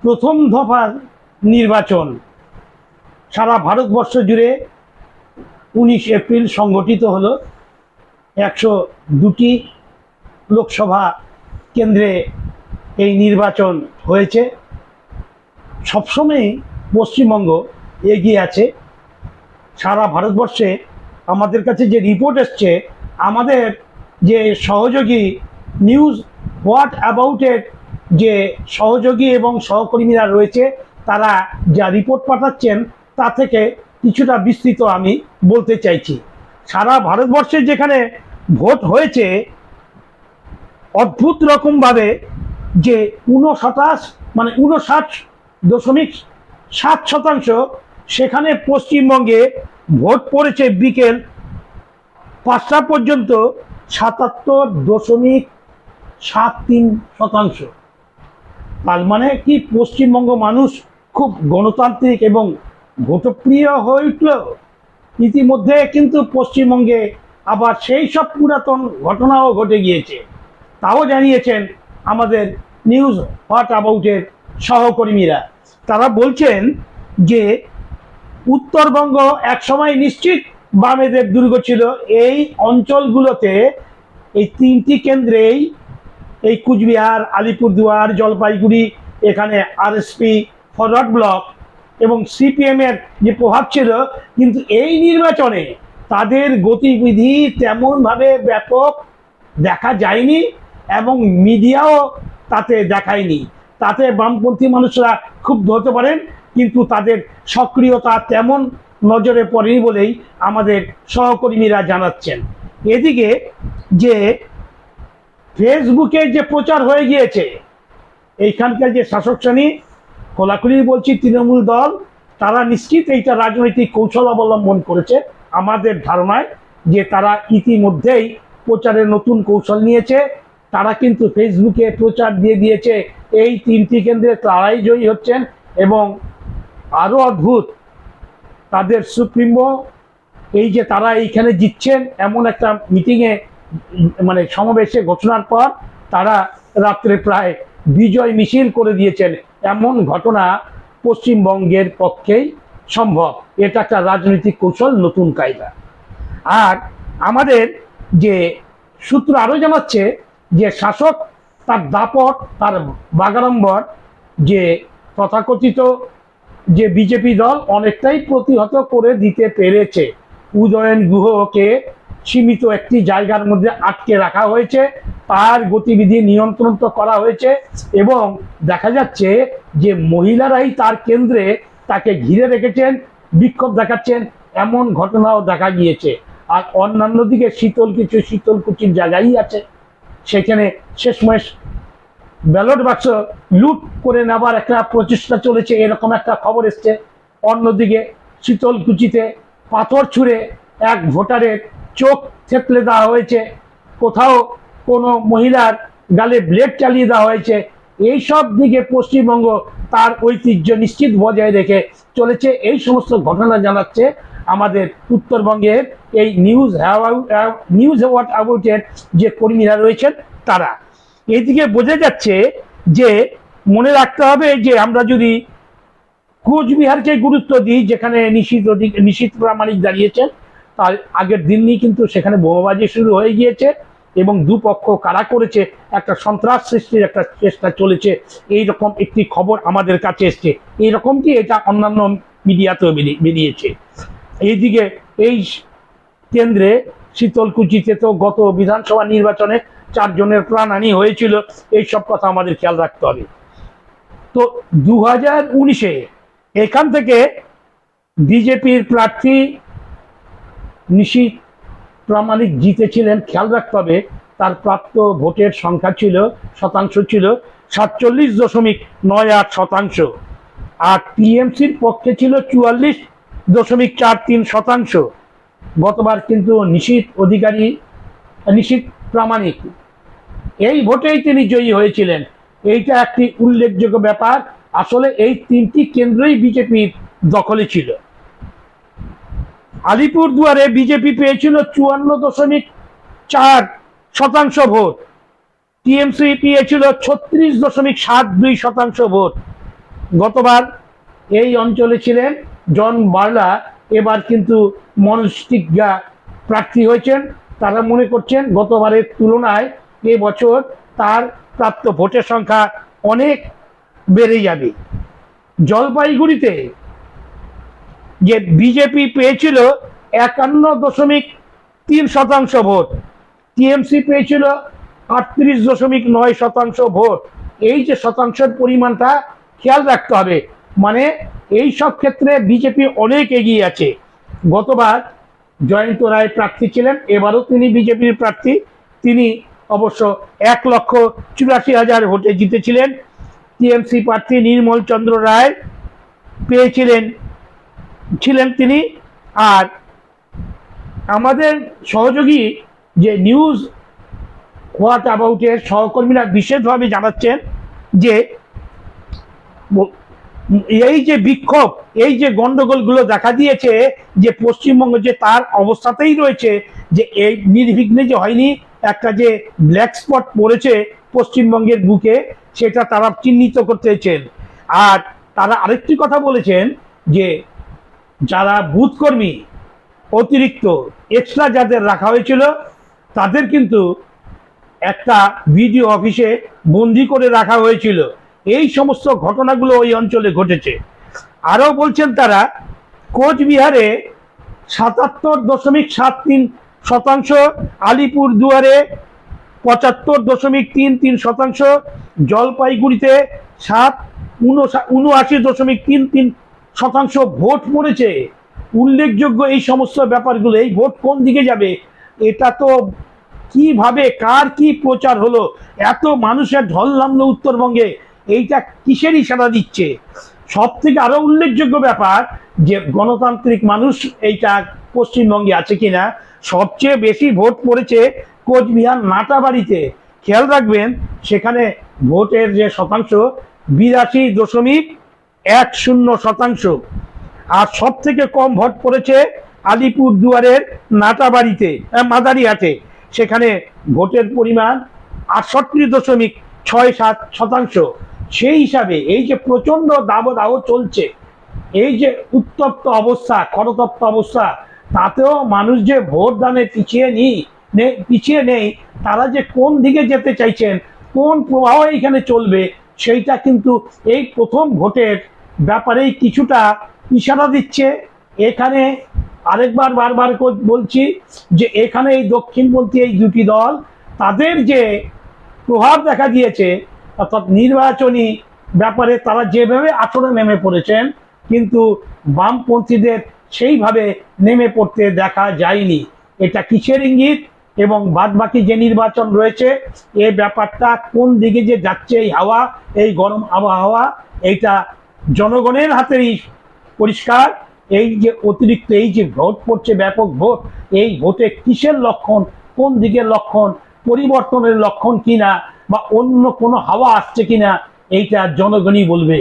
প্রথম দফার নির্বাচন সারা ভারতবর্ষ জুড়ে 19 এপ্রিল সংগঠিত হলো। 102টি লোকসভা কেন্দ্রে এই নির্বাচন হয়েছে। সবসময়ই পশ্চিমবঙ্গ এগিয়ে আছে। সারা ভারতবর্ষে আমাদের কাছে যে রিপোর্ট এসছে, আমাদের যে সহযোগী নিউজ হোয়াট অ্যাবাউটের যে সহযোগী এবং সহকর্মীরা রয়েছে, তারা যা রিপোর্ট পাঠাচ্ছেন তা থেকে কিছুটা বিস্তৃত আমি বলতে চাইছি। সারা ভারতবর্ষে যেখানে ভোট হয়েছে, অদ্ভুত রকমভাবে যে 59.7%, সেখানে পশ্চিমবঙ্গে ভোট পড়েছে বিকেল 5টা পর্যন্ত 77.73%। তার মানে কি পশ্চিমবঙ্গ মানুষ খুব গণতান্ত্রিক এবং ভোটপ্রিয় হয়ে উঠল। ইতিমধ্যে কিন্তু পশ্চিমবঙ্গে আবার সেই সব পুরাতন ঘটনাও ঘটে গিয়েছে। তাও জানিয়েছেন আমাদের নিউজ হোয়াট অ্যাবাউটের সহকর্মীরা। তারা বলছেন যে উত্তরবঙ্গ একসময় নিশ্চিত বামেদের দুর্গ ছিল। এই অঞ্চলগুলোতে এই 3টি কেন্দ্রেই, এই কুচবিহার, আলিপুরদুয়ার, জলপাইগুড়ি, এখানে আরএসপি ফরওয়ার্ড ব্লক এবং সিপিএম এর যে প্রভাব ছিল, কিন্তু এই নির্বাচনে তাদের গতিবিধি তেমনভাবে ব্যাপক দেখা যায়নি এবং মিডিয়াও তাতে দেখায়নি। তাতে বামপন্থী মানুষরা ক্ষুব্ধ হতে পারেন, কিন্তু তাদের সক্রিয়তা তেমন নজরে পড়েনি বলেই আমাদের সহকর্মীরা জানাচ্ছেন। এদিকে যে ফেসবুকে যে প্রচার হয়ে গিয়েছে, এইখানকার যে শাসক শ্রেণী, খোলাখুলি বলছি তৃণমূল দল, তারা নিশ্চিত এইটা রাজনৈতিক কৌশল অবলম্বন করেছে। আমাদের ধারণায় যে তারা ইতিমধ্যেই প্রচারের নতুন কৌশল নিয়েছে। তারা কিন্তু ফেসবুকে প্রচার দিয়ে দিয়েছে এই 3টি কেন্দ্রে তারাই জয়ী হচ্ছেন। এবং আরো অদ্ভুত, তাদের সুপ্রিমো এই যে তারা এইখানে জিতছেন এমন একটা মিটিংয়ে, মানে সমাবেশে ঘোষণার পর তারা রাত্রে প্রায় বিজয় মিছিল করে দিয়েছেন। এমন ঘটনা পশ্চিমবঙ্গের পক্ষেই সম্ভব। এটা একটা রাজনৈতিক কৌশল, নতুন কায়দা। আর আমাদের যে সূত্র আরো জানাচ্ছে যে শাসক তার দাপট, তার বাগাড়ম্বর যে তথাকথিত যে বিজেপি দল অনেকটাই প্রতিহত করে দিতে পেরেছে। উদয়ন গুহকে সীমিত একটি জায়গার মধ্যে আটকে রাখা হয়েছে, তার গতিবিধি নিয়ন্ত্রণ করা হয়েছে এবং দেখা যাচ্ছে যে মহিলারাই তার কেন্দ্রে তাকে ঘিরে রেখেছেন, বিক্ষোভ দেখাচ্ছেন, এমন ঘটনাও দেখা গিয়েছে। আর অন্যান্য দিকে শীতলকুচির জায়গায় আছে, সেখানে শেষমেশ ব্যালট বাক্স লুট করে নেবার একটা প্রচেষ্টা চলেছে, এরকম একটা খবর এসছে। অন্যদিকে শীতলকুচিতে পাথর ছুঁড়ে এক ভোটারের চোখ থেতলে দেওয়া হয়েছে, কোথাও কোনো মহিলার গালে ব্লেড চালিয়ে দেওয়া হয়েছে। এই সব দিকে পশ্চিমবঙ্গ তার ঐতিহ্য নিশ্চিত বজায় রেখে চলেছে। এই সমস্ত ঘটনা জানাচ্ছে আমাদের উত্তরবঙ্গের এই নিউজ হোয়াট অ্যাবাউটের যে কর্মীরা রয়েছেন তারা। এইদিকে বোঝা যাচ্ছে যে মনে রাখতে হবে যে আমরা যদি কোচবিহারকে গুরুত্ব দিই, যেখানে নিশীথ প্রামাণিক দাঁড়িয়েছেন, তার আগের দিনই কিন্তু সেখানে বোমাবাজি শুরু হয়ে গিয়েছে এবং দুপক্ষ কারা করেছে একটা সন্ত্রাস সৃষ্টির একটা চেষ্টা চলেছে। এইরকম একটি খবর আমাদের কাছে এসছে। এইরকম কি এটা অন্যান্য মিডিয়াতেও বেরিয়েছে। এইদিকে এই কেন্দ্রে শীতলকুচিতে তো গত বিধানসভা নির্বাচনে 4 জনের প্রাণহানি হয়েছিল। এই সব কথা আমাদের খেয়াল রাখতে হবে। তো 2019-এ এখান থেকে বিজেপির প্রার্থী নিশীথ প্রামাণিক জিতেছিলেন। খেয়াল রাখতে হবে তার প্রাপ্ত ভোটের সংখ্যা ছিল 47.98%। আর টিএমসির পক্ষে ছিল 44.43%। গতবার কিন্তু নিশীথ প্রামাণিক এই ভোটেই তিনি জয়ী হয়েছিলেন। এইটা একটি উল্লেখযোগ্য ব্যাপার। আসলে এই 3টি কেন্দ্রই বিজেপির দখলে ছিল। আলিপুরদুয়ারে বিজেপি পেয়েছিল 54.4% ভোট, টিএমসি পেয়েছিল 36.72% ভোট। গতবার এই অঞ্চলে ছিলেন জন বার্লা, এবার কিন্তু মনস্টিজ্ঞা প্রার্থী হয়েছেন। তারা মনে করছেন গতবারের তুলনায় এবছর তার প্রাপ্ত ভোটের সংখ্যা অনেক বেড়ে যাবে। জলপাইগুড়িতে যে বিজেপি পেয়েছিল 51.3% ভোট, টিএমসি পেয়েছিল 38.9% ভোট। এই যে শতাংশের পরিমাণটা খেয়াল রাখতে হবে, মানে এই সব ক্ষেত্রে বিজেপি অনেক এগিয়ে আছে। গতবার জয়ন্ত রায় প্রার্থী ছিলেন, এবারও তিনি বিজেপির প্রার্থী। তিনি অবশ্য 1,84,000 ভোটে জিতেছিলেন। টিএমসি প্রার্থী নির্মল চন্দ্র রায় ছিলেন তিনি। আর আমাদের সহযোগী যে নিউজ হোয়াট অ্যাবাউটের সহকর্মীরা বিশেষভাবে জানাচ্ছেন যে এই যে বিক্ষোভ, এই যে গন্ডগোলগুলো দেখা দিয়েছে, যে পশ্চিমবঙ্গ যে তার অবস্থাতেই রয়েছে, যে এই নির্বিঘ্নে যে হয়নি, একটা যে ব্ল্যাক স্পট পড়েছে পশ্চিমবঙ্গের বুকে, সেটা তারা চিহ্নিত করতেছেন। আর তারা আরেকটি কথা বলেছেন যে যারা বুথকর্মী অতিরিক্ত এক্সট্রা যাদের রাখা হয়েছিল, তাদের কিন্তু একটা ভিডিও অফিসে বন্দি করে রাখা হয়েছিল। এই সমস্ত ঘটনাগুলো ওই অঞ্চলে ঘটেছে। আরও বলছেন তারা, কোচবিহারে 77.73%, আলিপুর দুয়ারে 75.33%, জলপাইগুড়িতে 79.33% ভোট পড়েছে। উল্লেখযোগ্য এই সমস্ত ব্যাপারগুলো, এই ভোট কোন দিকে যাবে, এটা তো কিভাবে কার কি প্রচার হলো, এত মানুষের ঢল নামলো উত্তরবঙ্গে, এইটা কিসের ইশারা দিচ্ছে? সব থেকে আরো উল্লেখযোগ্য ব্যাপার যে গণতান্ত্রিক মানুষ এইটা পশ্চিমবঙ্গে আছে কিনা। সবচেয়ে বেশি ভোট পড়েছে কোচবিহার নাটাবাড়িতে। খেয়াল রাখবেন, সেখানে ভোটের যে শতাংশ 82.10%। আর সব থেকে কম ভোট পড়েছে আলিপুর দুয়ারের নাটাবাড়িতে, মাদারিহাটে। সেখানে ভোটের পরিমাণ 68.67%। সেই হিসাবে এই যে প্রচন্ড দাবদাহ চলছে, এই যে উত্তপ্ত অবস্থা, খরতপ্ত অবস্থা, তাতেও মানুষ যে ভোট দানে পিছিয়ে নেই, তারা যে কোন দিকে যেতে চাইছেন, কোন প্রবাহ এখানে চলবে, সেইটা কিন্তু এই প্রথম ভোটের ব্যাপারেই কিছুটা ইশারা দিচ্ছে। এখানে আরেকবার বারবার বলছি যে এখানে এই দক্ষিণপন্থী এই দুটি দল, তাদের যে প্রভাব দেখা দিয়েছে, অর্থাৎ নির্বাচনী ব্যাপারে তারা যেভাবে আচরণে নেমে পড়েছেন, কিন্তু বামপন্থীদের সেইভাবে নেমে পড়তে দেখা যায়নি। এটা কিসের ইঙ্গিত? এবং বাদবাকি যে নির্বাচন রয়েছে, এই ব্যাপারটা কোন দিকে যে যাচ্ছে, এই হাওয়া, এই গরম আবহাওয়া, এইটা জনগণের হাতেই পরিষ্কার। এই যে অতিরিক্ত এই যে ভোট পড়ছে, ব্যাপক ভোট, এই ভোটে কিসের লক্ষণ, কোন দিকের লক্ষণ, পরিবর্তনের লক্ষণ কিনা, বা অন্য কোনো হাওয়া আসছে কিনা, এইটা জনগণই বলবে।